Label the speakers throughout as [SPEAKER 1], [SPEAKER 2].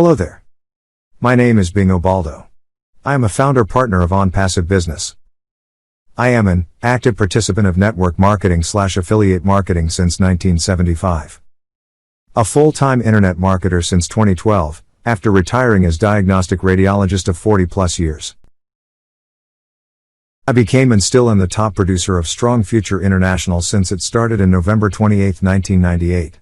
[SPEAKER 1] Hello there. My name is Bing Obaldo. I am a founder partner of Onpassive Business. I am an active participant of network marketing/affiliate marketing since 1975. A full-time internet marketer since 2012, after retiring as diagnostic radiologist of 40 plus years. I became and still am the top producer of Strong Future International since it started in November 28, 1998.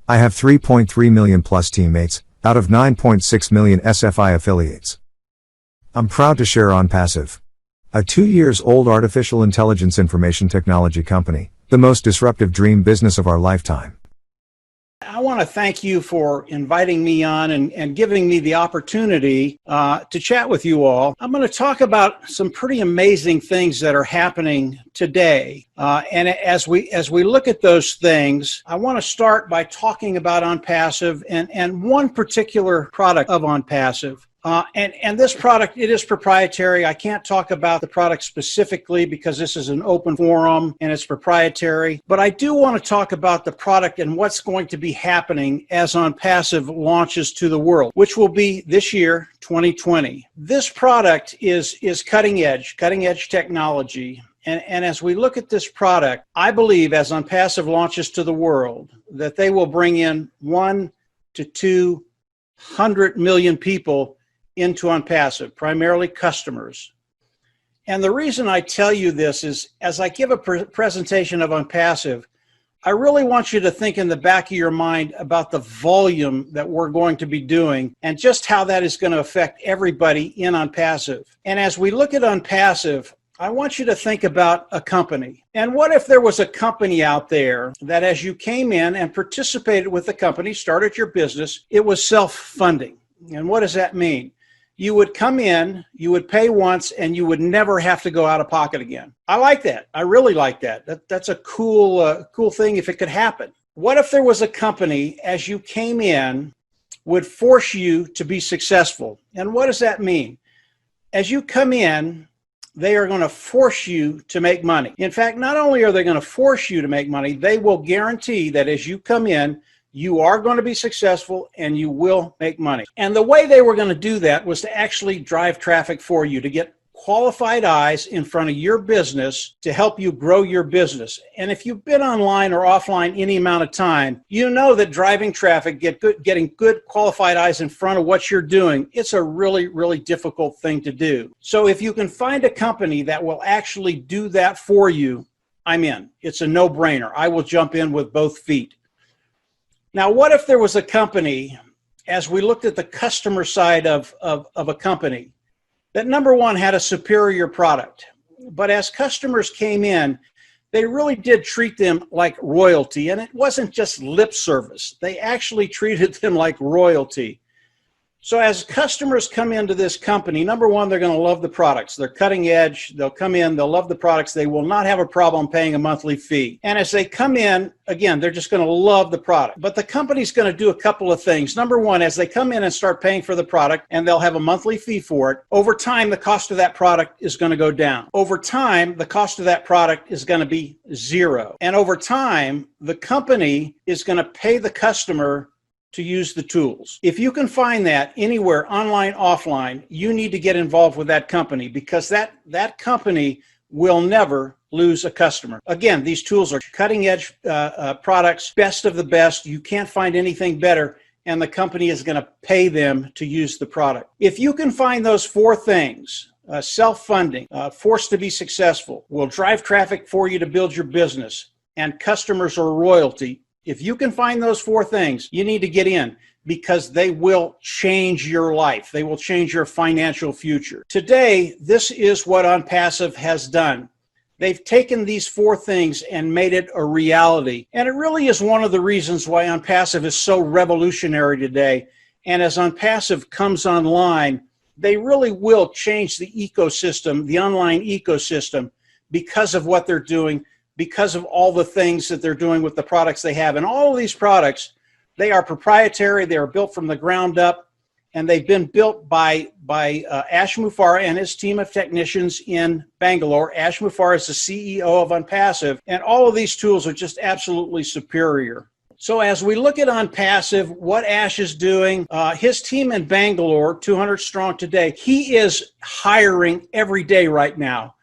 [SPEAKER 1] I have 3.3 million plus teammates, out of 9.6 million SFI affiliates. I'm proud to share Onpassive, a 2-year-old artificial intelligence information technology company, the most disruptive dream business of our lifetime.
[SPEAKER 2] I want to thank you for inviting me on and giving me the opportunity to chat with you all. I'm going to talk about some pretty amazing things that are happening today. And as we look at those things, I want to start by talking about Onpassive and one particular product of Onpassive. And this product, it is proprietary. I can't talk about the product specifically because this is an open forum and it's proprietary. But I do want to talk about the product and what's going to be happening as Onpassive launches to the world, which will be this year, 2020. This product is cutting edge technology. And as we look at this product, I believe as Onpassive launches to the world, that they will bring in 1 to 200 million people into Onpassive, primarily customers. And the reason I tell you this is, as I give a presentation of Onpassive, I really want you to think in the back of your mind about the volume that we're going to be doing and just how that is going to affect everybody in Onpassive. And as we look at Onpassive, I want you to think about a company. And what if there was a company out there that as you came in and participated with the company, started your business, it was self-funding? And what does that mean? You would come in, you would pay once, and you would never have to go out of pocket again. I like that. I really like that. That's a cool thing if it could happen. What if there was a company, as you came in, would force you to be successful? And what does that mean? As you come in, they are going to force you to make money. In fact, not only are they going to force you to make money, they will guarantee that as you come in, you are going to be successful and you will make money. And the way they were going to do that was to actually drive traffic for you, to get qualified eyes in front of your business to help you grow your business. And if you've been online or offline any amount of time, you know that driving traffic, getting good qualified eyes in front of what you're doing, it's a really, really difficult thing to do. So if you can find a company that will actually do that for you, I'm in. It's a no-brainer. I will jump in with both feet. Now, what if there was a company, as we looked at the customer side of a company, that number one had a superior product, but as customers came in, they really did treat them like royalty, and it wasn't just lip service. They actually treated them like royalty. So as customers come into this company, number one, they're going to love the products. They're cutting edge. They'll come in. They'll love the products. They will not have a problem paying a monthly fee. And as they come in, again, they're just going to love the product. But the company's going to do a couple of things. Number one, as they come in and start paying for the product, and they'll have a monthly fee for it, over time, the cost of that product is going to go down. Over time, the cost of that product is going to be zero. And over time, the company is going to pay the customer to use the tools. If you can find that anywhere, online, offline, you need to get involved with that company because that company will never lose a customer. Again, these tools are cutting edge products, best of the best. You can't find anything better, and the company is going to pay them to use the product. If you can find those four things, self-funding, forced to be successful, will drive traffic for you to build your business, and customers are royalty, if you can find those four things, you need to get in because they will change your life. They will change your financial future. Today, this is what Onpassive has done. They've taken these four things and made it a reality. And it really is one of the reasons why Onpassive is so revolutionary today. And as Onpassive comes online, they really will change the ecosystem, the online ecosystem, because of what they're doing, because of all the things that they're doing with the products they have. And all of these products, they are proprietary, they are built from the ground up, and they've been built by Ash Mufareh and his team of technicians in Bangalore. Ash Mufareh is the CEO of Onpassive, and all of these tools are just absolutely superior. So as we look at Onpassive, what Ash is doing, his team in Bangalore, 200 strong today, he is hiring every day right now.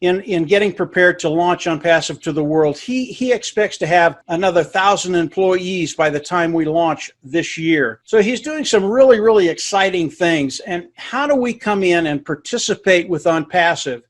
[SPEAKER 2] In getting prepared to launch Onpassive to the world. He expects to have another 1,000 employees by the time we launch this year. So he's doing some really, really exciting things. And how do we come in and participate with Onpassive?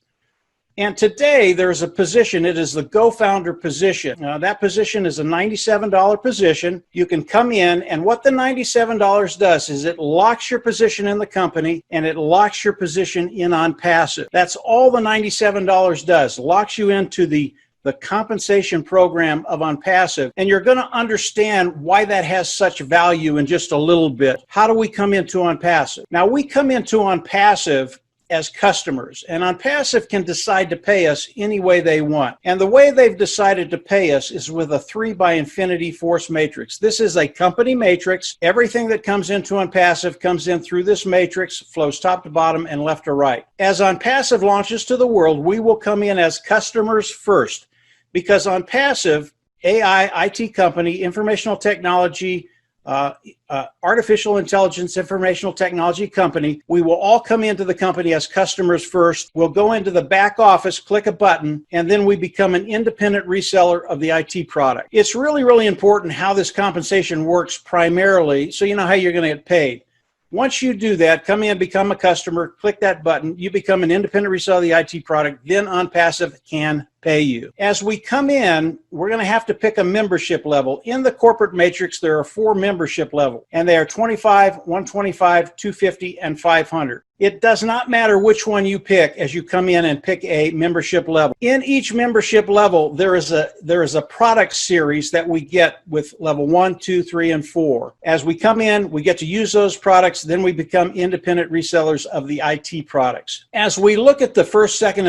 [SPEAKER 2] And today there's a position, it is the GoFounder position. That position is a $97 position. You can come in, and what the $97 does is it locks your position in the company and it locks your position in Onpassive. That's all the $97 does, locks you into the compensation program of Onpassive, and you're going to understand why that has such value in just a little bit. How do we come into Onpassive? Now, we come into Onpassive as customers, and Onpassive can decide to pay us any way they want. And the way they've decided to pay us is with a 3 by infinity force matrix. This is a company matrix. Everything that comes into Onpassive comes in through this matrix, flows top to bottom and left to right. As Onpassive launches to the world, we will come in as customers first, because Onpassive, AI, IT company, informational technology, artificial intelligence, informational technology company. We will all come into the company as customers first. We'll go into the back office, click a button, and then we become an independent reseller of the IT product. It's really, really important how this compensation works primarily, so you know how you're going to get paid. Once you do that, come in, become a customer, click that button, you become an independent reseller of the IT product, then Onpassive can pay you. As we come in, we're going to have to pick a membership level. In the corporate matrix, there are 4 membership levels, and they are 25, 125, 250, and 500. It does not matter which one you pick as you come in and pick a membership level. In each membership level, there is a product series that we get with level 1, 2, 3, and 4. As we come in, we get to use those products, then we become independent resellers of the IT products. As we look at the first, second,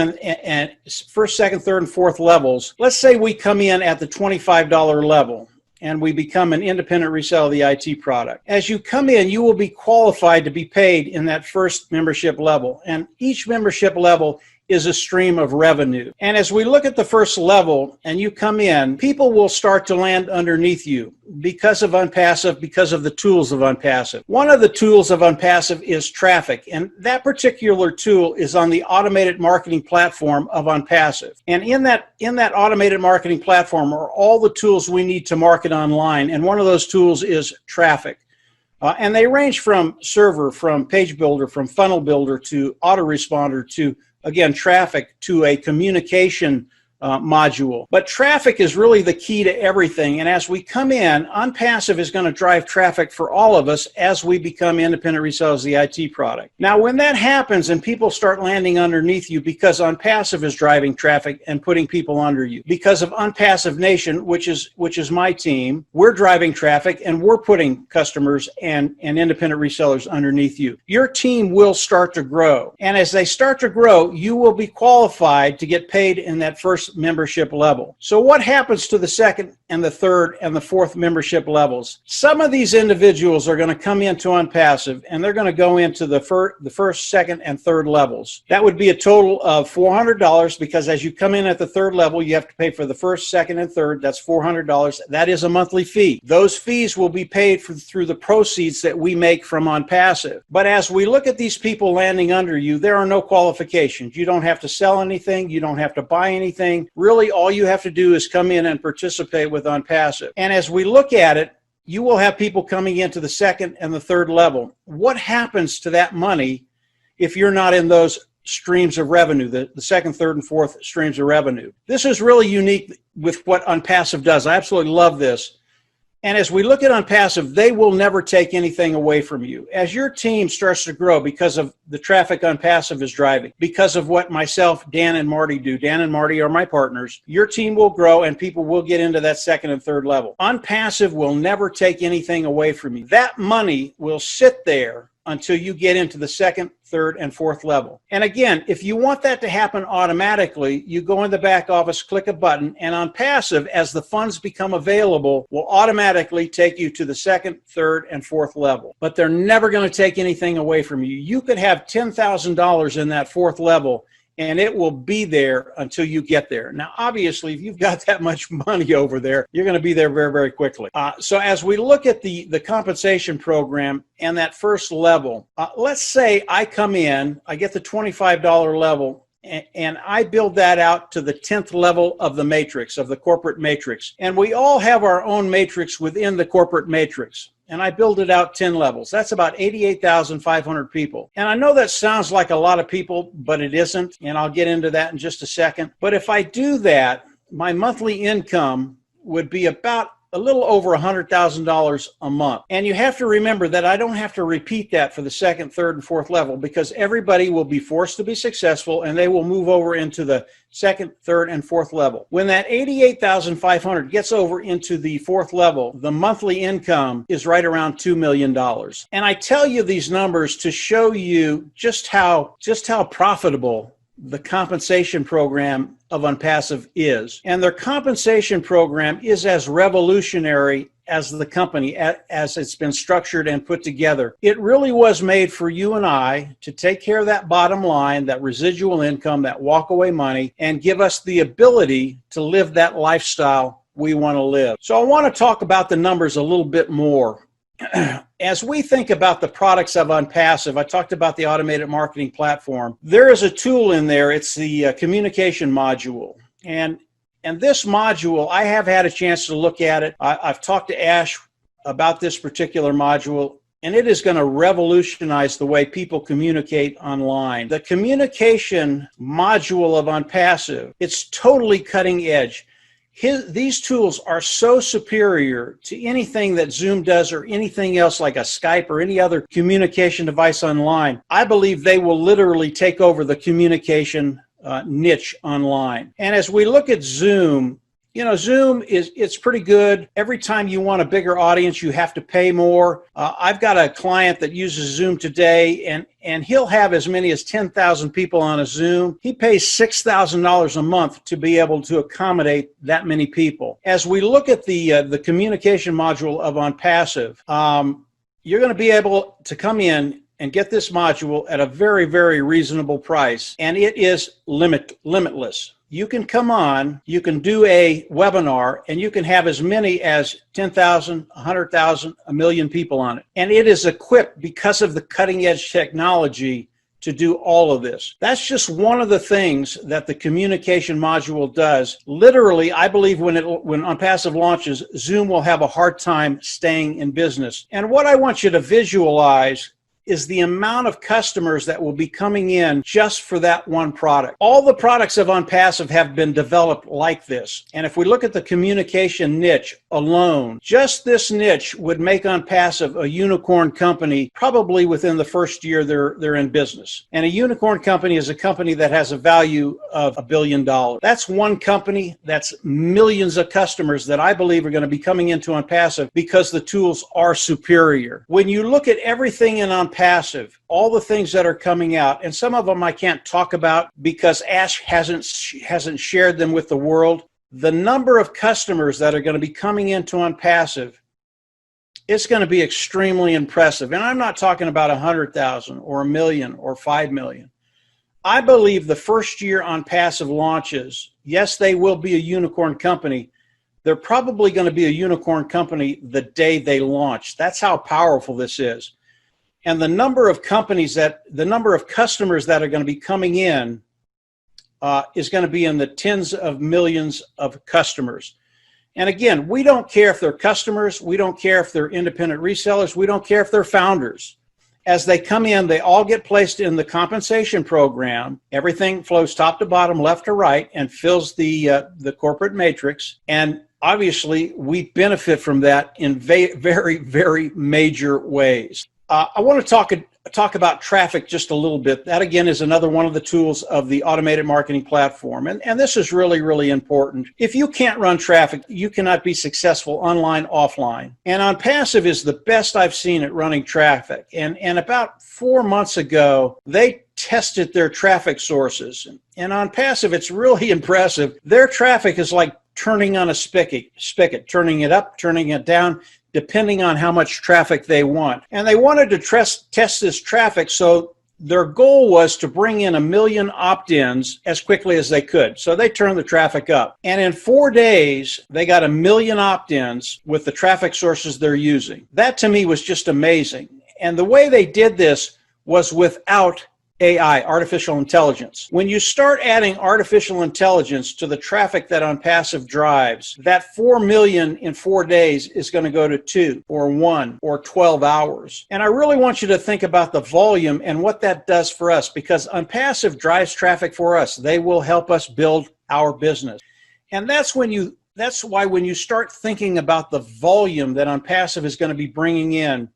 [SPEAKER 2] third, and fourth levels, let's say we come in at the $25 level and we become an independent reseller of the IT product. As you come in, you will be qualified to be paid in that first membership level, and each membership level is a stream of revenue. And as we look at the first level and you come in, people will start to land underneath you because of Onpassive, because of the tools of Onpassive. One of the tools of Onpassive is traffic, and that particular tool is on the automated marketing platform of Onpassive. And in that automated marketing platform are all the tools we need to market online, and one of those tools is traffic. And they range from server, from page builder, from funnel builder, to autoresponder, to again, traffic, to a communication module. But traffic is really the key to everything. And as we come in, Onpassive is going to drive traffic for all of us as we become independent resellers of the IT product. Now, when that happens and people start landing underneath you because Onpassive is driving traffic and putting people under you, because of Onpassive Nation, which is my team, we're driving traffic and we're putting customers and independent resellers underneath you. Your team will start to grow. And as they start to grow, you will be qualified to get paid in that first membership level. So what happens to the second and the third and the fourth membership levels? Some of these individuals are going to come into Onpassive and they're going to go into the first, second, and third levels. That would be a total of $400, because as you come in at the third level, you have to pay for the first, second, and third. That's $400. That is a monthly fee. Those fees will be paid through the proceeds that we make from Onpassive. But as we look at these people landing under you, there are no qualifications. You don't have to sell anything. You don't have to buy anything. Really, all you have to do is come in and participate with Onpassive. And as we look at it, you will have people coming into the second and the third level. What happens to that money if you're not in those streams of revenue, the second, third, and fourth streams of revenue? This is really unique with what Onpassive does. I absolutely love this. And as we look at Onpassive, they will never take anything away from you. As your team starts to grow because of the traffic Onpassive is driving, because of what myself, Dan, and Marty do, Dan and Marty are my partners, your team will grow and people will get into that second and third level. Onpassive will never take anything away from you. That money will sit there until you get into the second, third, and fourth level. And again, if you want that to happen automatically, you go in the back office, click a button, and Onpassive, as the funds become available, will automatically take you to the second, third, and fourth level. But they're never going to take anything away from you. You could have $10,000 in that fourth level, and it will be there until you get there. Now, obviously, if you've got that much money over there, you're going to be there very, very quickly. So as we look at the compensation program and that first level, let's say I come in, I get the $25 level, and I build that out to the 10th level of the matrix, of the corporate matrix. And we all have our own matrix within the corporate matrix. And I build it out 10 levels. That's about 88,500 people. And I know that sounds like a lot of people, but it isn't. And I'll get into that in just a second. But if I do that, my monthly income would be about a little over $100,000 a month. And you have to remember that I don't have to repeat that for the second, third, and fourth level, because everybody will be forced to be successful and they will move over into the second, third, and fourth level. When that 88,500 gets over into the fourth level, the monthly income is right around $2 million. And I tell you these numbers to show you just how profitable the compensation program of Onpassive is. And their compensation program is as revolutionary as the company, as it's been structured and put together. It really was made for you and I to take care of that bottom line, that residual income, that walkaway money, and give us the ability to live that lifestyle we want to live. So I want to talk about the numbers a little bit more. As we think about the products of Onpassive, I talked about the automated marketing platform. There is a tool in there. It's the communication module. And this module, I have had a chance to look at it. I've talked to Ash about this particular module, and it is going to revolutionize the way people communicate online. The communication module of Onpassive, it's totally cutting edge. These tools are so superior to anything that Zoom does or anything else like a Skype or any other communication device online. I believe they will literally take over the communication niche online. And as we look at Zoom, you know, Zoom it's pretty good. Every time you want a bigger audience, you have to pay more. I've got a client that uses Zoom today, and he'll have as many as 10,000 people on a Zoom. He pays $6,000 a month to be able to accommodate that many people. As we look at the communication module of Onpassive, you're going to be able to come in and get this module at a very, very reasonable price, and it is limitless. You can come on, you can do a webinar, and you can have as many as 10,000, 100,000, a million people on it. And it is equipped because of the cutting edge technology to do all of this. That's just one of the things that the communication module does. Literally, I believe when Onpassive launches, Zoom will have a hard time staying in business. And what I want you to visualize is the amount of customers that will be coming in just for that one product. All the products of Onpassive have been developed like this. And if we look at the communication niche alone, just this niche would make Onpassive a unicorn company probably within the first year they're in business. And a unicorn company is a company that has a value of $1 billion. That's one company, that's millions of customers that I believe are going to be coming into Onpassive because the tools are superior. When you look at everything in Onpassive, all the things that are coming out, and some of them I can't talk about because Ash hasn't shared them with the world. The number of customers that are going to be coming into Onpassive, it's going to be extremely impressive. And I'm not talking about 100,000 or 1 million or 5 million. I believe the first year Onpassive launches, yes, they will be a unicorn company. They're probably going to be a unicorn company the day they launch. That's how powerful this is. And the number of customers that are going to be coming in is going to be in the tens of millions of customers. And again, we don't care if they're customers. We don't care if they're independent resellers. We don't care if they're founders. As they come in, they all get placed in the compensation program. Everything flows top to bottom, left to right, and fills the corporate matrix. And obviously, we benefit from that in very, very major ways. I want to talk about traffic just a little bit. That, again, is another one of the tools of the automated marketing platform. And this is really, really important. If you can't run traffic, you cannot be successful online, offline. And Onpassive is the best I've seen at running traffic. And about 4 months ago, they tested their traffic sources. And Onpassive, it's really impressive. Their traffic is like turning on a spigot, turning it up, turning it down, depending on how much traffic they want. And they wanted to test this traffic so Their goal was to bring in 1 million opt-ins as quickly as they could. So they turned the traffic up. And in 4 days, they got 1 million opt-ins with the traffic sources they're using. That to me was just amazing. And the way they did this was without AI, artificial intelligence. When you start adding artificial intelligence to the traffic that Onpassive drives, that 4 million in 4 days is going to go to 2 or 1 or 12 hours. And I really want you to think about the volume and what that does for us, because Onpassive drives traffic for us. They will help us build our business. And that's why when you start thinking about the volume that Onpassive is going to be bringing in,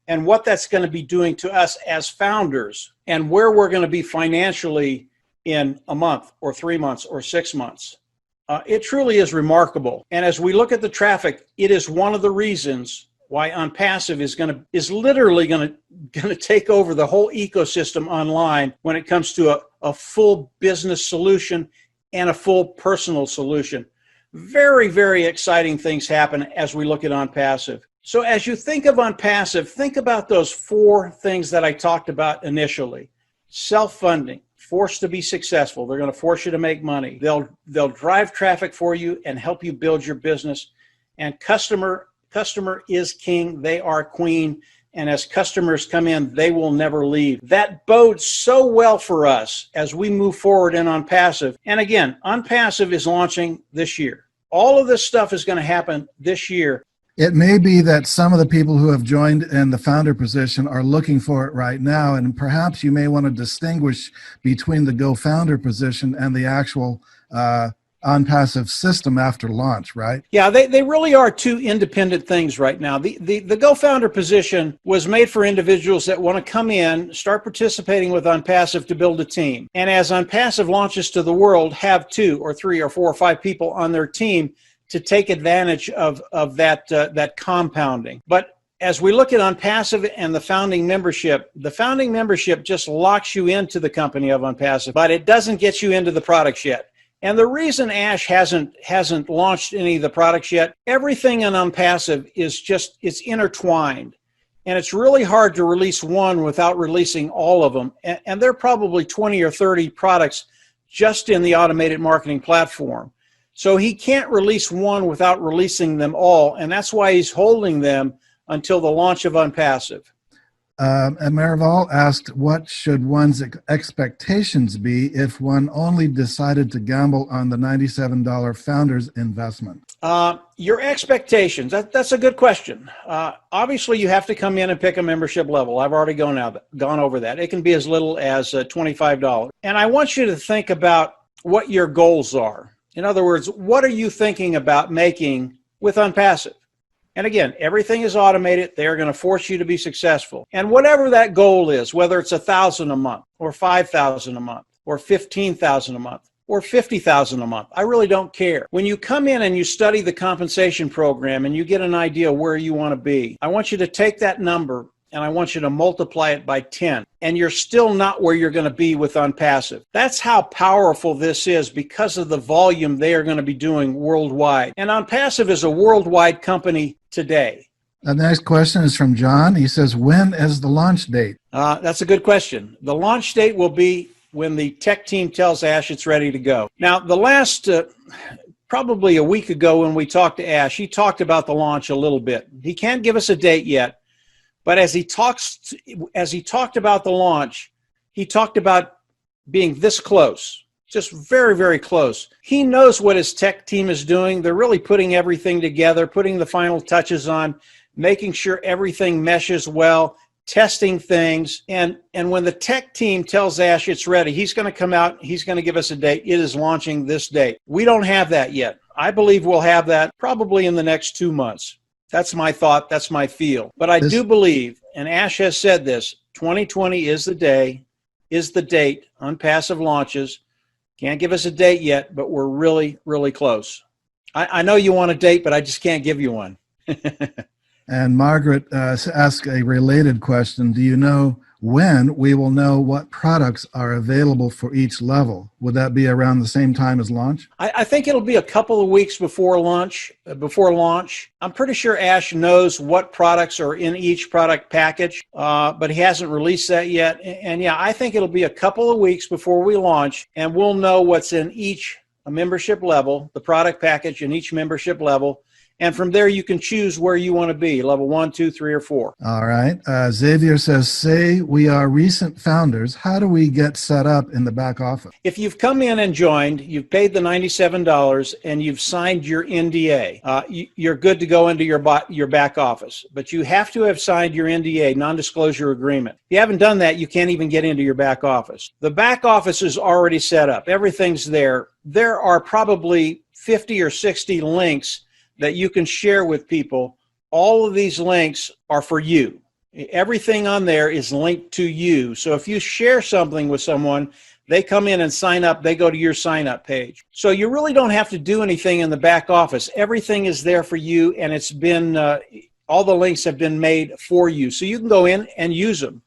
[SPEAKER 2] and what that's going to be doing to us as founders, and where we're going to be financially in a month or 3 months or 6 months. It truly is remarkable. And as we look at the traffic, it is one of the reasons why Onpassive is literally going to take over the whole ecosystem online when it comes to a full business solution and a full personal solution. Very, very exciting things happen as we look at Onpassive. So as you think of Onpassive, think about those 4 things that I talked about initially. Self-funding, forced to be successful. They're going to force you to make money. They'll drive traffic for you and help you build your business. And customer is king. They are queen. And as customers come in, they will never leave. That bodes so well for us as we move forward in Onpassive. And again, Onpassive is launching this year. All of this stuff is going to happen this year.
[SPEAKER 3] It may be that some of the people who have joined in the founder position are looking for it right now, and perhaps you may want to distinguish between the GoFounder position and the actual Onpassive system after launch, right?
[SPEAKER 2] Yeah, they really are 2 independent things right now. The GoFounder position was made for individuals that want to come in, start participating with Onpassive to build a team. And as Onpassive launches to the world, have 2 or 3 or 4 or 5 people on their team to take advantage of that compounding. But as we look at Onpassive and the founding membership just locks you into the company of Onpassive, but it doesn't get you into the products yet. And the reason Ash hasn't launched any of the products yet, everything in Onpassive it's intertwined. And it's really hard to release one without releasing all of them. And there are probably 20 or 30 products just in the automated marketing platform. So he can't release one without releasing them all, and that's why he's holding them until the launch of Onpassive.
[SPEAKER 3] And Marival asked, what should one's expectations be if one only decided to gamble on the $97 founder's investment?
[SPEAKER 2] Your expectations, that's a good question. Obviously, you have to come in and pick a membership level. I've already gone over that. It can be as little as $25. And I want you to think about what your goals are. In other words, what are you thinking about making with Onpassive? And again, everything is automated. They're going to force you to be successful. And whatever that goal is, whether it's $1,000 a month or $5,000 a month or $15,000 a month or $50,000 a month, I really don't care. When you come in and you study the compensation program and you get an idea where you want to be, I want you to take that number and I want you to multiply it by 10. And you're still not where you're going to be with Onpassive. That's how powerful this is because of the volume they are going to be doing worldwide. And Onpassive is a worldwide company today.
[SPEAKER 3] The next question is from John. He says, when is the launch date?
[SPEAKER 2] That's a good question. The launch date will be when the tech team tells Ash it's ready to go. Now, the last, probably a week ago when we talked to Ash, he talked about the launch a little bit. He can't give us a date yet. But as he talked about the launch, he talked about being this close, just very, very close. He knows what his tech team is doing. They're really putting everything together, putting the final touches on, making sure everything meshes well, testing things. And when the tech team tells Ash it's ready, he's going to come out, he's going to give us a date. It is launching this date. We don't have that yet. I believe we'll have that probably in the next 2 months. That's my thought. That's my feel. But I do believe, and Ash has said this, 2020 is the date Onpassive launches. Can't give us a date yet, but we're really, really close. I know you want a date, but I just can't give you one.
[SPEAKER 3] And Margaret asked a related question. Do you know when we will know what products are available for each level. Would that be around the same time as launch?
[SPEAKER 2] I think it'll be a couple of weeks before launch. I'm pretty sure Ash knows what products are in each product package, but he hasn't released that yet. And yeah, I think it'll be a couple of weeks before we launch, and we'll know what's in each membership level, the product package in each membership level. And from there, you can choose where you want to be, level 1, 2, 3, or 4.
[SPEAKER 3] All right. Xavier says, say we are recent founders. How do we get set up in the back office?
[SPEAKER 2] If you've come in and joined, you've paid the $97, and you've signed your NDA, you're good to go into your back office. But you have to have signed your NDA, non-disclosure agreement. If you haven't done that, you can't even get into your back office. The back office is already set up. Everything's there. There are probably 50 or 60 links that you can share with people. All of these links are for you. Everything on there is linked to you. So if you share something with someone, they come in and sign up, they go to your sign up page. So you really don't have to do anything in the back office. Everything is there for you, and it's been, all the links have been made for you. So you can go in and use them.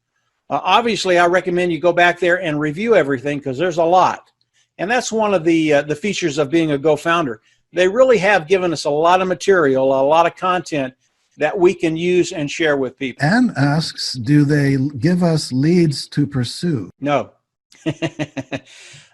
[SPEAKER 2] Obviously, I recommend you go back there and review everything, because there's a lot. And that's one of the features of being a GoFounder. They really have given us a lot of material, a lot of content that we can use and share with people.
[SPEAKER 3] Anne asks, do they give us leads to pursue?
[SPEAKER 2] No.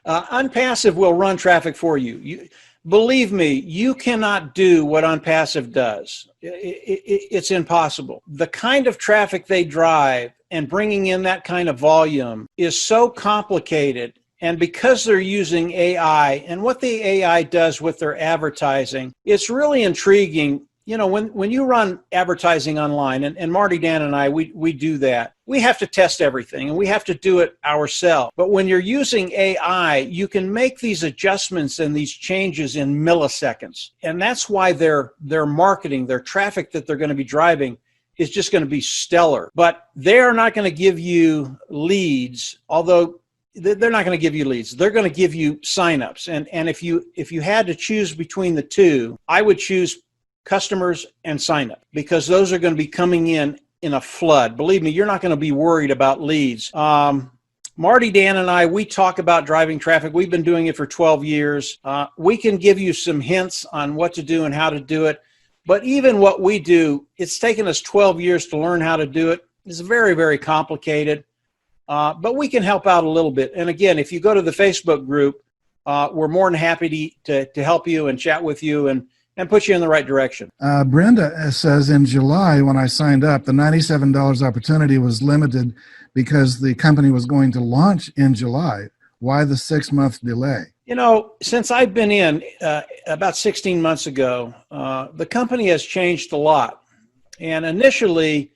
[SPEAKER 2] Onpassive will run traffic for you. Believe me, you cannot do what Onpassive does. It's impossible. The kind of traffic they drive and bringing in that kind of volume is so complicated. And because they're using AI, and what the AI does with their advertising, it's really intriguing. You know, when you run advertising online, and Marty, Dan, and I, we do that, we have to test everything, and we have to do it ourselves. But when you're using AI, you can make these adjustments and these changes in milliseconds. And that's why their marketing, their traffic that they're going to be driving is just going to be stellar. But they're not going to give you leads, although they're not going to give you leads. They're going to give you signups. And if you had to choose between the two, I would choose customers and signup, because those are going to be coming in a flood. Believe me, you're not going to be worried about leads. Marty, Dan, and I, we talk about driving traffic. We've been doing it for 12 years. We can give you some hints on what to do and how to do it. But even what we do, it's taken us 12 years to learn how to do it. It's very, very complicated. But we can help out a little bit. And again, if you go to the Facebook group, we're more than happy to help you and chat with you and put you in the right direction.
[SPEAKER 3] Brenda says, in July, when I signed up, the $97 opportunity was limited because the company was going to launch in July. Why the 6-month delay?
[SPEAKER 2] You know, since I've been in about 16 months ago, the company has changed a lot. And initially,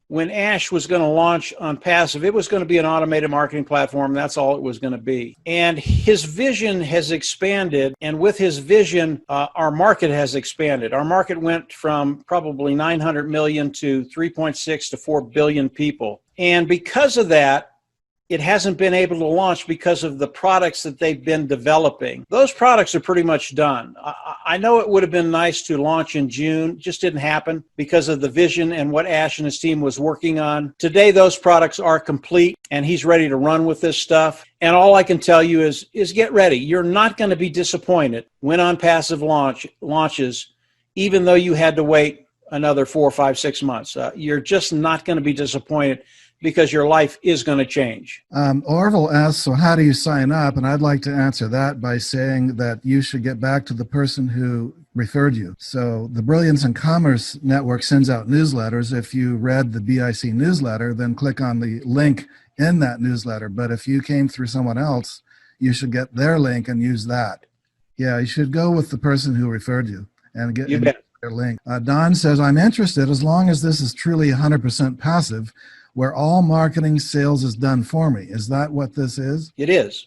[SPEAKER 2] when Ash was going to launch Onpassive, it was going to be an automated marketing platform. That's all it was going to be. And his vision has expanded. And with his vision, our market has expanded. Our market went from probably 900 million to 3.6 to 4 billion people. And because of that, it hasn't been able to launch because of the products that they've been developing. Those products are pretty much done. I know it would have been nice to launch in June, just didn't happen because of the vision and what Ash and his team was working on. Today, those products are complete, and he's ready to run with this stuff. And all I can tell you is get ready. You're not going to be disappointed when Onpassive launches, even though you had to wait another 4, 5, 6 months. You're just not going to be disappointed, because your life is going to change.
[SPEAKER 3] Orville asks, so how do you sign up? And I'd like to answer that by saying that you should get back to the person who referred you. So the Brilliance in Commerce Network sends out newsletters. If you read the BIC newsletter, then click on the link in that newsletter. But if you came through someone else, you should get their link and use that. Yeah, you should go with the person who referred you and get their link. Don says, I'm interested as long as this is truly 100% passive, where all marketing sales is done for me. Is that what this is?
[SPEAKER 2] It is.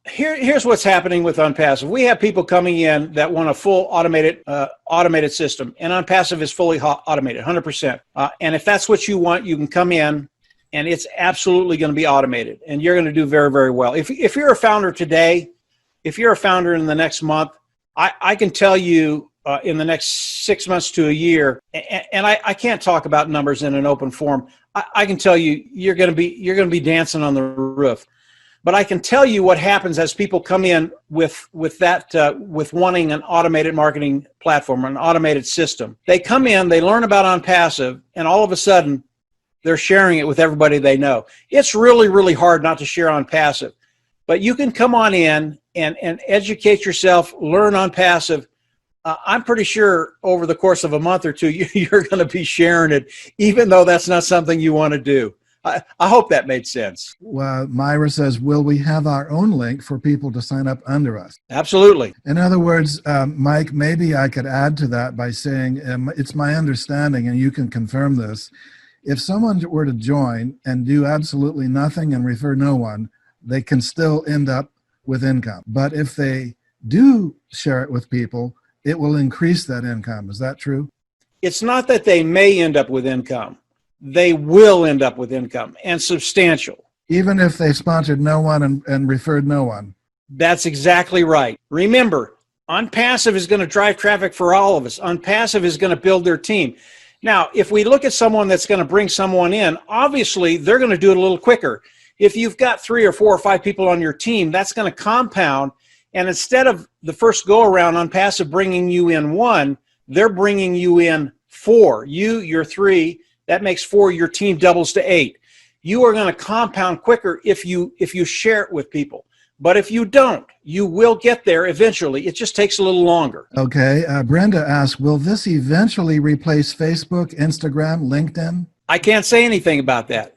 [SPEAKER 2] Here's what's happening with Onpassive. We have people coming in that want a full automated system, and Onpassive is fully automated, 100%. And if that's what you want, you can come in, and it's absolutely going to be automated, and you're going to do very, very well. If you're a founder today, if you're a founder in the next month, I can tell you in the next 6 months to a year, and I can't talk about numbers in an open forum. I can tell you, you're going to be dancing on the roof. But I can tell you what happens as people come in with wanting an automated marketing platform, an automated system. They come in, they learn about Onpassive, and all of a sudden, they're sharing it with everybody they know. It's really, really hard not to share Onpassive. But you can come on in and educate yourself, learn Onpassive. I'm pretty sure over the course of a month or two, you're going to be sharing it, even though that's not something you want to do. I hope that made sense.
[SPEAKER 3] Well, Myra says, will we have our own link for people to sign up under us?
[SPEAKER 2] Absolutely.
[SPEAKER 3] In other words, Mike, maybe I could add to that by saying it's my understanding, and you can confirm this, if someone were to join and do absolutely nothing and refer no one, they can still end up with income. But if they do share it with people, it will increase that income. Is that true?
[SPEAKER 2] It's not that they may end up with income. They will end up with income, and substantial.
[SPEAKER 3] Even if they sponsored no one and referred no one.
[SPEAKER 2] That's exactly right. Remember, Onpassive is going to drive traffic for all of us. Onpassive is going to build their team. Now, if we look at someone that's going to bring someone in, obviously they're going to do it a little quicker. If you've got 3 or 4 or 5 people on your team, that's going to compound. And instead of the first go around Onpassive bringing you in 1, they're bringing you in 4. You're 3. That makes 4. Your team doubles to 8. You are going to compound quicker if you share it with people. But if you don't, you will get there eventually. It just takes a little longer.
[SPEAKER 3] Okay. Brenda asks, will this eventually replace Facebook, Instagram, LinkedIn?
[SPEAKER 2] I can't say anything about that.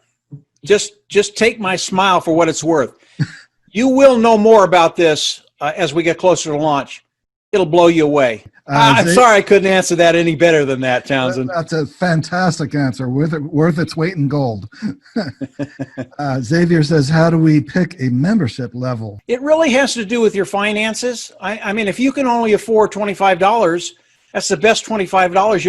[SPEAKER 2] Just take my smile for what it's worth. You will know more about this as we get closer to launch. It'll blow you away. I'm sorry I couldn't answer that any better than that, Townsend.
[SPEAKER 3] That's a fantastic answer, worth its weight in gold. Xavier says, how do we pick a membership level?
[SPEAKER 2] It really has to do with your finances. I mean, if you can only afford $25, that's the best $25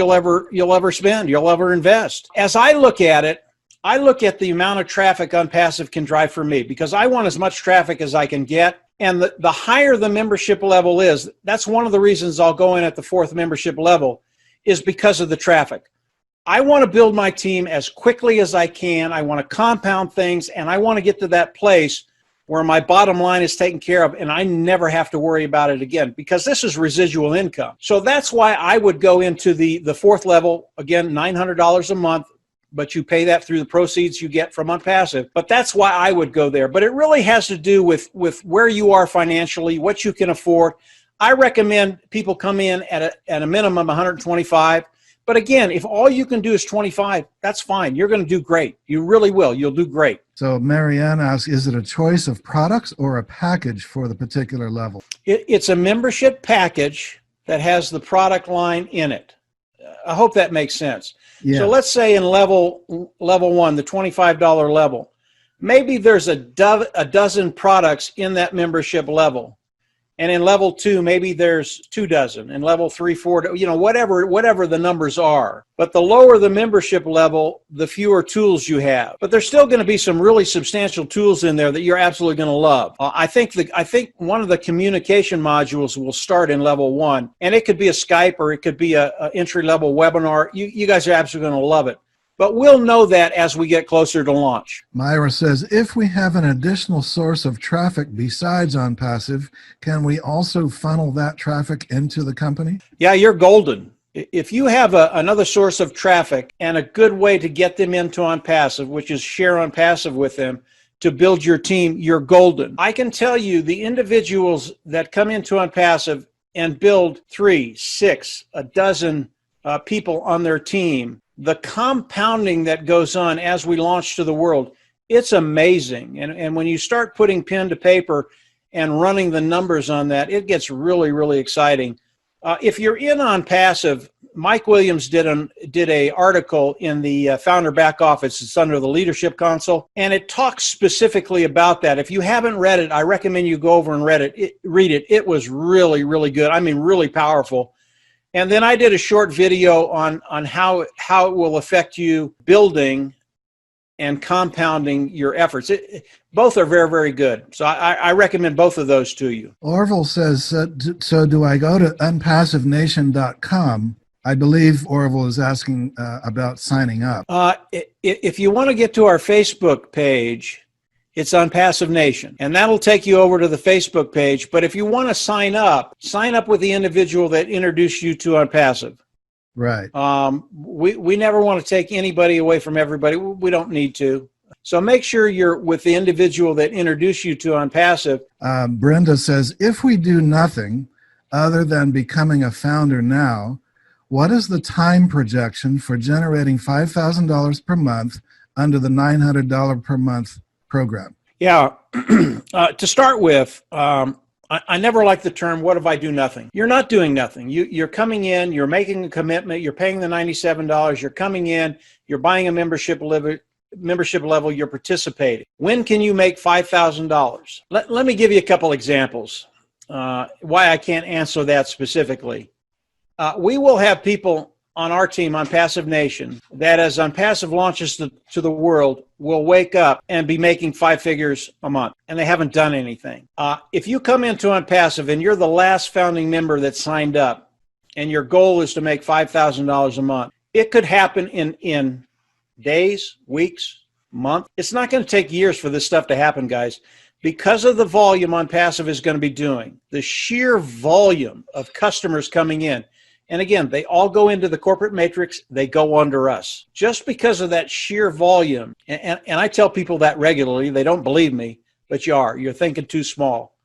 [SPEAKER 2] you'll ever spend, you'll ever invest. As I look at it, I look at the amount of traffic Onpassive can drive for me, because I want as much traffic as I can get. And the higher the membership level is, that's one of the reasons I'll go in at the 4th membership level, is because of the traffic. I want to build my team as quickly as I can. I want to compound things, and I want to get to that place where my bottom line is taken care of and I never have to worry about it again, because this is residual income. So that's why I would go into the 4th level, again, $900 a month, but you pay that through the proceeds you get from Onpassive. But that's why I would go there. But it really has to do with where you are financially, what you can afford. I recommend people come in at a minimum 125. But again, if all you can do is 25, that's fine. You're going to do great. You really will. You'll do great.
[SPEAKER 3] So Marianne asks, is it a choice of products or a package for the particular level?
[SPEAKER 2] It's a membership package that has the product line in it. I hope that makes sense. Yeah. So let's say in level 1, the $25 level, maybe there's a dozen products in that membership level. And in level 2, maybe there's 2 dozen. In level 3, 4, whatever the numbers are. But the lower the membership level, the fewer tools you have. But there's still going to be some really substantial tools in there that you're absolutely going to love. I think one of the communication modules will start in level 1, and it could be a Skype or it could be a entry-level webinar. You guys are absolutely going to love it. But we'll know that as we get closer to launch.
[SPEAKER 3] Myra says, if we have an additional source of traffic besides Onpassive, can we also funnel that traffic into the company?
[SPEAKER 2] Yeah, you're golden. If you have another source of traffic and a good way to get them into Onpassive, which is share Onpassive with them to build your team, you're golden. I can tell you the individuals that come into Onpassive and build 3, 6, a dozen people on their team, the compounding that goes on as we launch to the world, it's amazing. And when you start putting pen to paper and running the numbers on that, it gets really, really exciting. If you're in Onpassive, Mike Williams did an article in the Founder Back Office. It's under the Leadership Console, and it talks specifically about that. If you haven't read it, I recommend you go over and read it. It was really, really good. I mean, really powerful. And then I did a short video on how it will affect you building and compounding your efforts. Both are very, very good. So I recommend both of those to you.
[SPEAKER 3] Orville says, so do I go to unpassivenation.com I believe Orville is asking about signing up.
[SPEAKER 2] If you want to get to our Facebook page, it's Onpassive Nation, and that'll take you over to the Facebook page. But if you want to sign up with the individual that introduced you to Onpassive.
[SPEAKER 3] Right.
[SPEAKER 2] We never want to take anybody away from everybody. We don't need to. So make sure you're with the individual that introduced you to Onpassive.
[SPEAKER 3] Brenda says, if we do nothing other than becoming a founder now, what is the time projection for generating $5,000 per month under the $900 per month program?
[SPEAKER 2] Yeah. To start with, I never like the term, what if I do nothing? You're not doing nothing. You're coming in, you're making a commitment, you're paying the $97, you're coming in, you're buying a membership level, you're participating. When can you make $5,000? Let me give you a couple examples why I can't answer that specifically. We will have people on our team, Onpassive Nation, that as Onpassive launches to the world, will wake up and be making 5 figures a month, and they haven't done anything. If you come into Onpassive and you're the last founding member that signed up, and your goal is to make $5,000 a month, it could happen in days, weeks, months. It's not going to take years for this stuff to happen, guys. Because of the volume Onpassive is going to be doing, the sheer volume of customers coming in. And again, they all go into the corporate matrix. They go under us. Just because of that sheer volume, and I tell people that regularly. They don't believe me, but you are. You're thinking too small.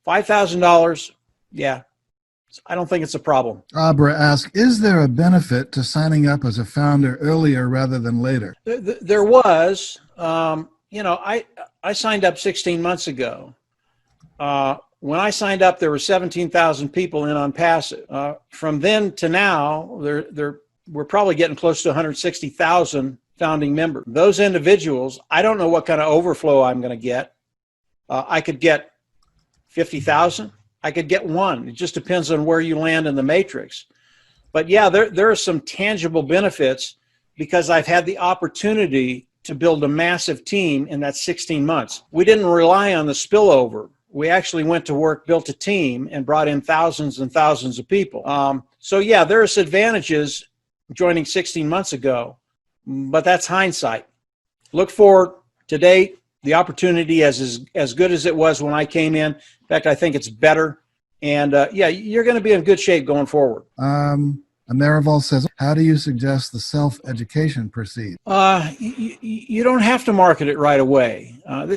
[SPEAKER 2] $5,000, yeah, I don't think it's a problem.
[SPEAKER 3] Abra asks, is there a benefit to signing up as a founder earlier rather than later?
[SPEAKER 2] There was. I signed up 16 months ago. When I signed up, there were 17,000 people in Onpassive. From then to now, we're probably getting close to 160,000 founding members. Those individuals, I don't know what kind of overflow I'm going to get. I could get 50,000. I could get 1. It just depends on where you land in the matrix. But yeah, there are some tangible benefits because I've had the opportunity to build a massive team in that 16 months. We didn't rely on the spillover. We actually went to work, built a team, and brought in thousands and thousands of people. So yeah, there's advantages joining 16 months ago, but that's hindsight. Look forward. Today, the opportunity is as good as it was when I came in. In fact, I think it's better. And yeah, you're going to be in good shape going forward.
[SPEAKER 3] Amerival says, how do you suggest the self-education proceed?
[SPEAKER 2] You don't have to market it right away.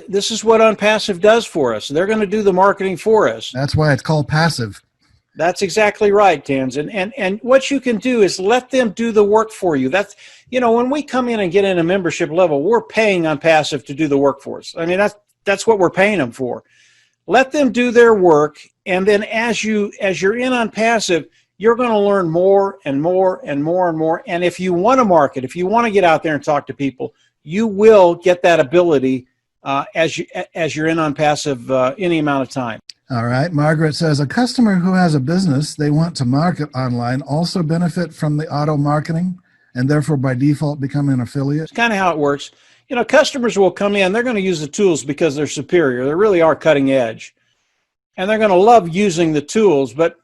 [SPEAKER 2] This is what Onpassive does for us. They're going to do the marketing for us.
[SPEAKER 3] That's why it's called passive.
[SPEAKER 2] That's exactly right, Tanzan. And what you can do is let them do the work for you. That's, when we come in and get in a membership level, we're paying Onpassive to do the work for us. I mean, that's what we're paying them for. Let them do their work, and then as you're in Onpassive, you're going to learn more and more and more and more. And if you want to market, if you want to get out there and talk to people, you will get that ability as you're in Onpassive any amount of time.
[SPEAKER 3] All right. Margaret says, a customer who has a business they want to market online also benefit from the auto marketing and therefore by default become an affiliate?
[SPEAKER 2] It's kind of how it works. Customers will come in, they're going to use the tools because they're superior. They really are cutting edge. And they're going to love using the tools, but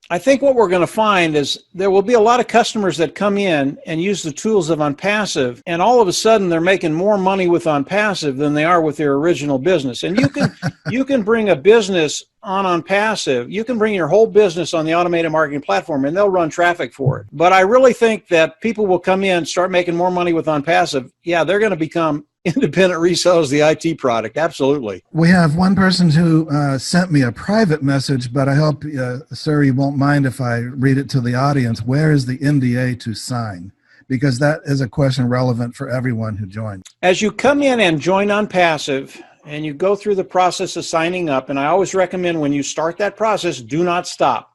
[SPEAKER 2] I think what we're going to find is there will be a lot of customers that come in and use the tools of Onpassive, and all of a sudden they're making more money with Onpassive than they are with their original business. And you can bring a business on Onpassive. You can bring your whole business on the automated marketing platform, and they'll run traffic for it. But I really think that people will come in, start making more money with Onpassive. Yeah, they're going to become independent resellers of the IT product. Absolutely.
[SPEAKER 3] We have one person who sent me a private message, but I hope, sir, you won't mind if I read it to the audience. Where is the NDA to sign? Because that is a question relevant for everyone who joins.
[SPEAKER 2] As you come in and join Onpassive and you go through the process of signing up, and I always recommend when you start that process, do not stop.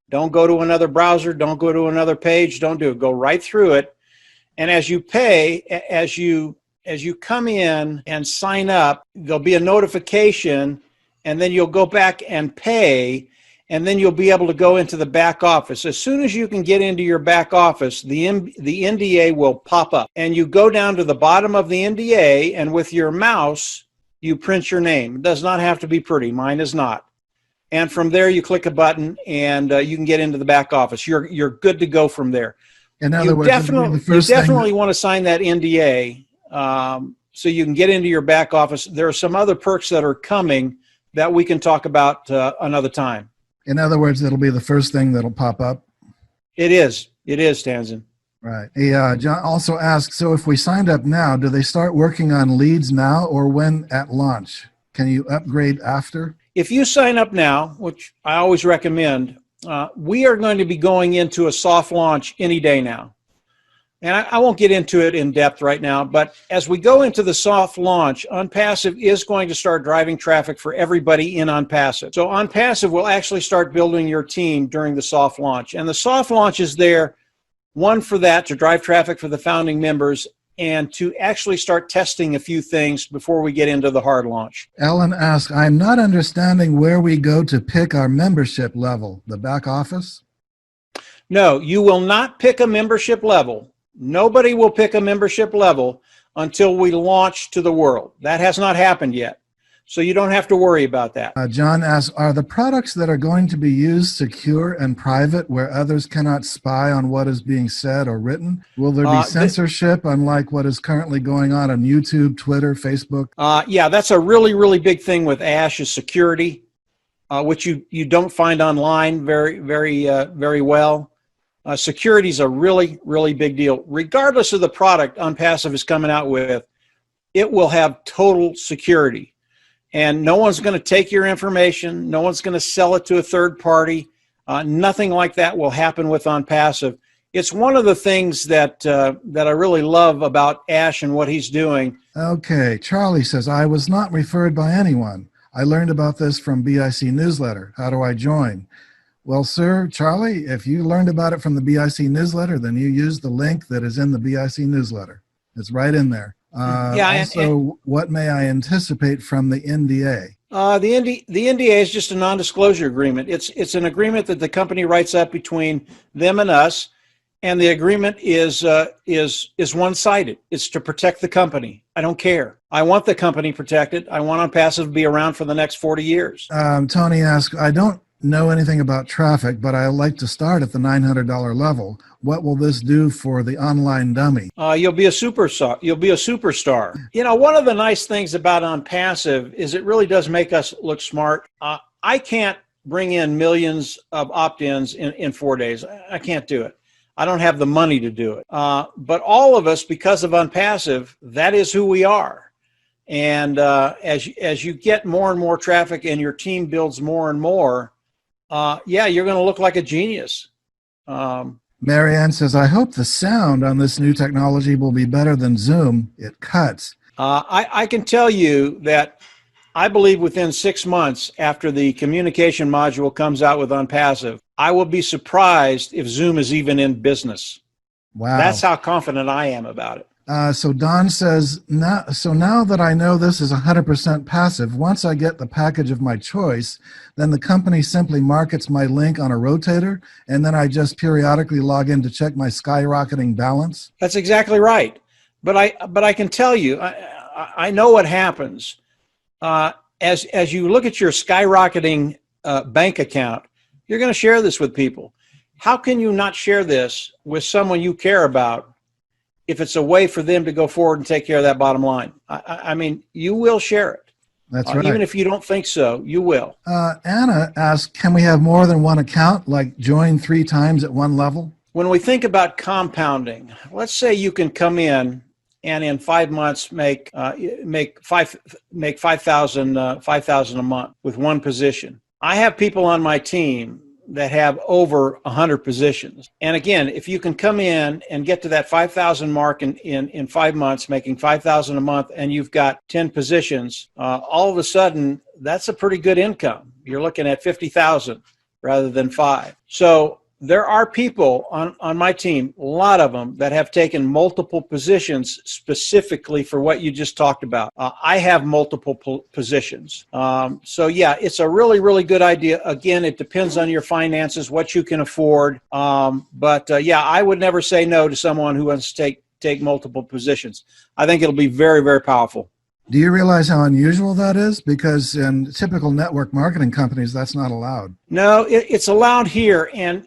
[SPEAKER 2] Don't go to another browser. Don't go to another page. Don't do it. Go right through it. And as you pay, as you come in and sign up, there'll be a notification, and then you'll go back and pay, and then you'll be able to go into the back office. As soon as you can get into your back office, the NDA will pop up, and you go down to the bottom of the NDA, and with your mouse, you print your name. It does not have to be pretty. Mine is not. And from there, you click a button, and you can get into the back office. You're good to go from there.
[SPEAKER 3] In other words,
[SPEAKER 2] You definitely want to sign that NDA so you can get into your back office. There are some other perks that are coming that we can talk about another time.
[SPEAKER 3] In other words, it'll be the first thing that'll pop up?
[SPEAKER 2] It is, Tanzan.
[SPEAKER 3] Right. John also asks, so if we signed up now, do they start working on leads now or when at launch? Can you upgrade after?
[SPEAKER 2] If you sign up now, which I always recommend, we are going to be going into a soft launch any day now. And I won't get into it in depth right now, but as we go into the soft launch, Onpassive is going to start driving traffic for everybody in Onpassive. So Onpassive will actually start building your team during the soft launch. And the soft launch is there, one, for that, to drive traffic for the founding members, and to actually start testing a few things before we get into the hard launch.
[SPEAKER 3] Ellen asks, I'm not understanding where we go to pick our membership level, the back office?
[SPEAKER 2] No, you will not pick a membership level. Nobody will pick a membership level until we launch to the world. That has not happened yet. So you don't have to worry about that.
[SPEAKER 3] John asks, are the products that are going to be used secure and private where others cannot spy on what is being said or written? Will there be censorship unlike what is currently going on YouTube, Twitter, Facebook?
[SPEAKER 2] Yeah, that's a really, really big thing with Ash is security, which you don't find online very well. Security is a really, really big deal. Regardless of the product Onpassive is coming out with, it will have total security. And no one's going to take your information. No one's going to sell it to a third party. Nothing like that will happen with Onpassive. It's one of the things that I really love about Ash and what he's doing.
[SPEAKER 3] Okay, Charlie says, I was not referred by anyone. I learned about this from BIC newsletter. How do I join? Well, sir, Charlie, if you learned about it from the BIC newsletter, then you use the link that is in the BIC newsletter. It's right in there. What may I anticipate from the NDA?
[SPEAKER 2] The NDA is just a non-disclosure agreement. It's an agreement that the company writes up between them and us, and the agreement is one-sided. It's to protect the company. I don't care. I want the company protected. I want Onpassive to be around for the next 40 years.
[SPEAKER 3] Tony asks, I don't know anything about traffic, but I like to start at the $900 level. What will this do for the online dummy?
[SPEAKER 2] You'll be a superstar. You'll be a superstar. You know, one of the nice things about Onpassive is it really does make us look smart. I can't bring in millions of opt-ins in 4 days. I can't do it. I don't have the money to do it. But all of us, because of Onpassive, that is who we are. And as you get more and more traffic and your team builds more and more, yeah, you're going to look like a genius.
[SPEAKER 3] Marianne says, I hope the sound on this new technology will be better than Zoom. It cuts.
[SPEAKER 2] I can tell you that I believe within 6 months after the communication module comes out with Onpassive, I will be surprised if Zoom is even in business.
[SPEAKER 3] Wow.
[SPEAKER 2] That's how confident I am about it.
[SPEAKER 3] So Don says, now that I know this is 100% passive, once I get the package of my choice, then the company simply markets my link on a rotator, and then I just periodically log in to check my skyrocketing balance?
[SPEAKER 2] That's exactly right. But I can tell you, I know what happens. As you look at your skyrocketing bank account, you're going to share this with people. How can you not share this with someone you care about if it's a way for them to go forward and take care of that bottom line? I mean, you will share it.
[SPEAKER 3] That's right.
[SPEAKER 2] Even if you don't think so, you will.
[SPEAKER 3] Anna asks, can we have more than one account, like join 3 times at one level?
[SPEAKER 2] When we think about compounding, let's say you can come in and in 5 months make $5,000 a month with one position. I have people on my team that have over 100 positions. And again, if you can come in and get to that 5,000 mark in 5 months, making 5,000 a month, and you've got 10 positions, all of a sudden, that's a pretty good income. You're looking at 50,000 rather than 5. So there are people on my team, a lot of them, that have taken multiple positions specifically for what you just talked about. I have multiple positions. So yeah, it's a really, really good idea. Again, it depends on your finances, what you can afford. But yeah, I would never say no to someone who wants to take multiple positions. I think it'll be very, very powerful.
[SPEAKER 3] Do you realize how unusual that is? Because in typical network marketing companies, that's not allowed.
[SPEAKER 2] No, it's allowed here, and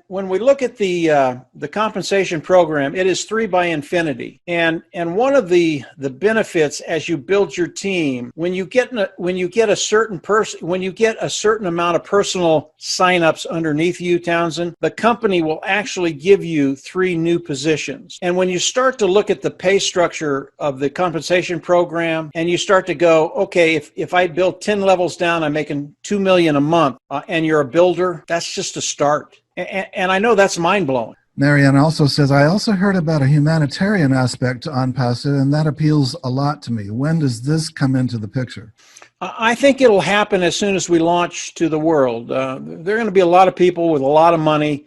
[SPEAKER 2] when we look at the compensation program, it is 3 by infinity, and one of the benefits as you build your team, when you get a certain amount of personal signups underneath you, Townsend, the company will actually give you 3 new positions. And when you start to look at the pay structure of the compensation program, and you start to go, okay, if I build 10 levels down, I'm making $2 million a month, and you're a builder, that's just a start. And I know that's mind-blowing.
[SPEAKER 3] Marianne also says, I also heard about a humanitarian aspect to Onpassive, and that appeals a lot to me. When does this come into the picture?
[SPEAKER 2] I think it'll happen as soon as we launch to the world. There are going to be a lot of people with a lot of money,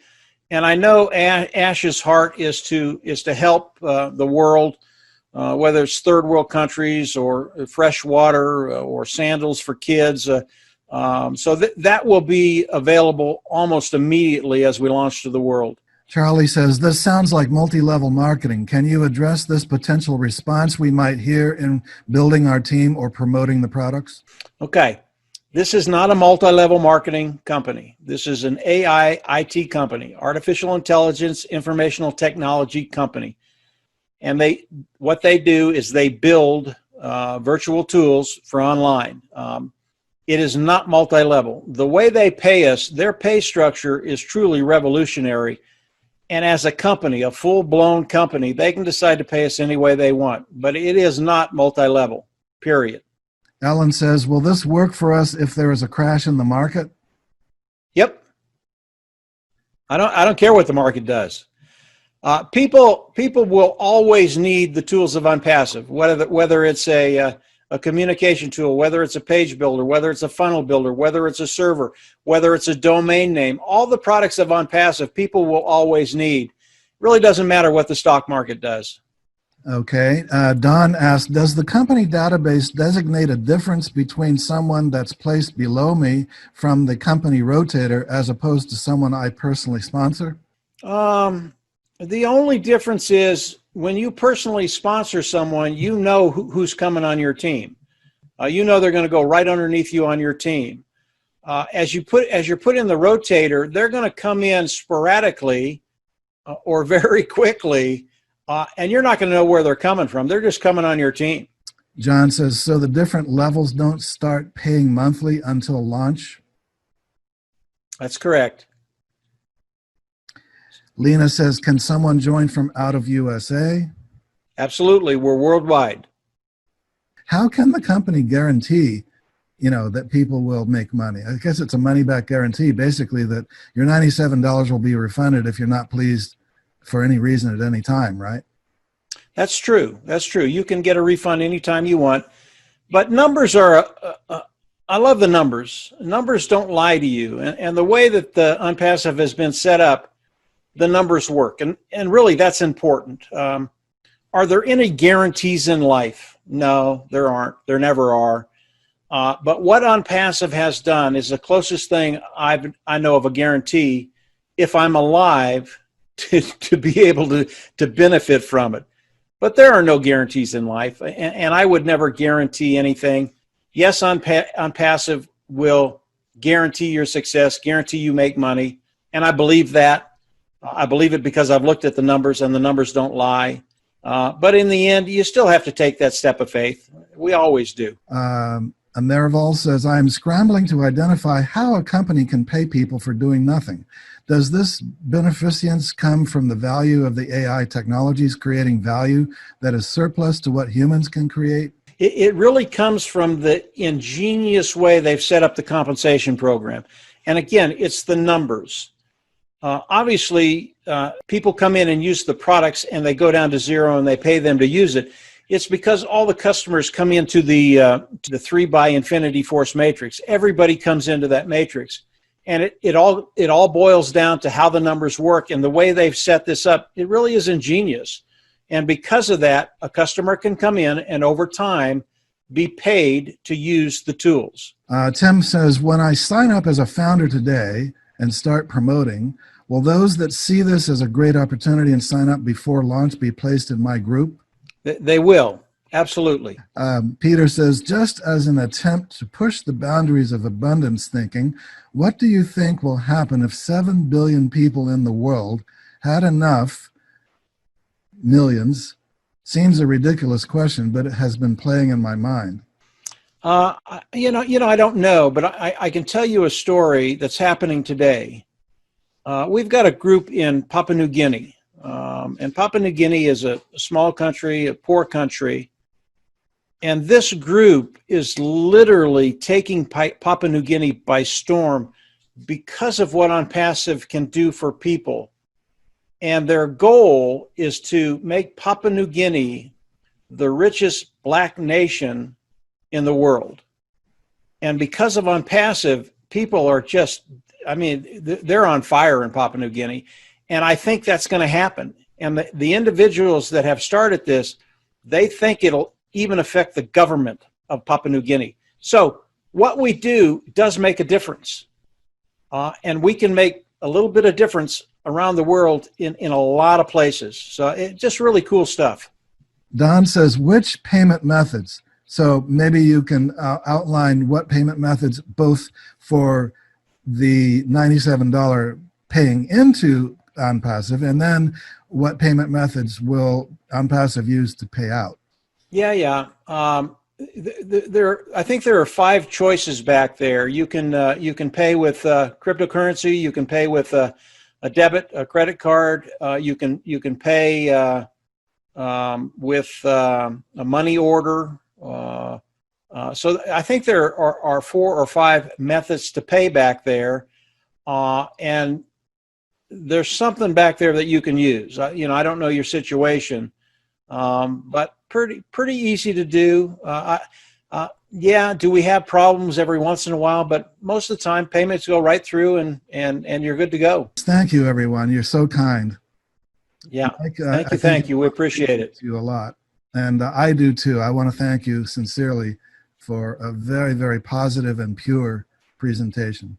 [SPEAKER 2] and I know Ash's heart is to help the world, whether it's third world countries or fresh water or sandals for kids. So that will be available almost immediately as we launch to the world.
[SPEAKER 3] Charlie says, this sounds like multi-level marketing. Can you address this potential response we might hear in building our team or promoting the products?
[SPEAKER 2] Okay. This is not a multi-level marketing company. This is an AI IT company, artificial intelligence, informational technology company. And what they do is they build virtual tools for online. It is not multi-level. The way they pay us, their pay structure is truly revolutionary. And as a company, a full-blown company, they can decide to pay us any way they want. But it is not multi-level, period.
[SPEAKER 3] Ellen says, will this work for us if there is a crash in the market?
[SPEAKER 2] Yep. I don't care what the market does. People will always need the tools of Onpassive, whether it's a communication tool, whether it's a page builder, whether it's a funnel builder, whether it's a server, whether it's a domain name. All the products of Onpassive people will always need. It really doesn't matter what the stock market does.
[SPEAKER 3] Okay. Don asked, does the company database designate a difference between someone that's placed below me from the company rotator as opposed to someone I personally sponsor?
[SPEAKER 2] The only difference is when you personally sponsor someone, you know who's coming on your team. You know they're going to go right underneath you on your team. As you're put in the rotator, they're going to come in sporadically or very quickly, and you're not going to know where they're coming from. They're just coming on your team.
[SPEAKER 3] John says, so the different levels don't start paying monthly until launch?
[SPEAKER 2] That's correct.
[SPEAKER 3] Lena says, can someone join from out of USA?
[SPEAKER 2] Absolutely. We're worldwide.
[SPEAKER 3] How can the company guarantee, that people will make money? I guess it's a money-back guarantee, basically, that your $97 will be refunded if you're not pleased for any reason at any time, right?
[SPEAKER 2] That's true. That's true. You can get a refund anytime you want. But numbers are, I love the numbers. Numbers don't lie to you. And the way that the Onpassive has been set up, the numbers work. And really, that's important. Are there any guarantees in life? No, there aren't. There never are. But what Onpassive has done is the closest thing I know of a guarantee if I'm alive to be able to benefit from it. But there are no guarantees in life, and I would never guarantee anything. Yes, Onpassive will guarantee your success, guarantee you make money, and I believe that. I believe it because I've looked at the numbers, and the numbers don't lie. But in the end, you still have to take that step of faith. We always do.
[SPEAKER 3] Amerival says, I'm scrambling to identify how a company can pay people for doing nothing. Does this beneficence come from the value of the AI technologies creating value that is surplus to what humans can create?
[SPEAKER 2] It really comes from the ingenious way they've set up the compensation program. And again, it's the numbers. Obviously, people come in and use the products and they go down to zero and they pay them to use it. It's because all the customers come into the 3 by infinity force matrix. Everybody comes into that matrix. And it all boils down to how the numbers work. And the way they've set this up, it really is ingenious. And because of that, a customer can come in and over time be paid to use the tools.
[SPEAKER 3] Tim says, when I sign up as a founder today and start promoting, will those that see this as a great opportunity and sign up before launch be placed in my group?
[SPEAKER 2] They will. Absolutely.
[SPEAKER 3] Peter says, just as an attempt to push the boundaries of abundance thinking, what do you think will happen if 7 billion people in the world had enough millions? Seems a ridiculous question, but it has been playing in my mind.
[SPEAKER 2] I don't know, but I can tell you a story that's happening today. We've got a group in Papua New Guinea, and Papua New Guinea is a small country, a poor country, and this group is literally taking Papua New Guinea by storm because of what Onpassive can do for people. And their goal is to make Papua New Guinea the richest Black nation in the world. And because of Onpassive, people are just, they're on fire in Papua New Guinea. And I think that's going to happen. And the individuals that have started this, they think it'll even affect the government of Papua New Guinea. So what we do does make a difference. And we can make a little bit of difference around the world in a lot of places. So it's just really cool stuff.
[SPEAKER 3] Don says, which payment methods? So maybe you can outline what payment methods, both for the $97 paying into Onpassive, and then what payment methods will Onpassive use to pay out?
[SPEAKER 2] Yeah. I think there are 5 choices back there. You can pay with cryptocurrency. You can pay with a debit, a credit card. You can pay with a money order. So I think there are 4 or 5 methods to pay back there, and there's something back there that you can use. I don't know your situation, but pretty easy to do. Yeah, do we have problems every once in a while? But most of the time, payments go right through, and you're good to go.
[SPEAKER 3] Thank you, everyone. You're so kind.
[SPEAKER 2] Yeah, thank you. We appreciate it.
[SPEAKER 3] You a lot, and I do too. I want to thank you sincerely for a very, very positive and pure presentation.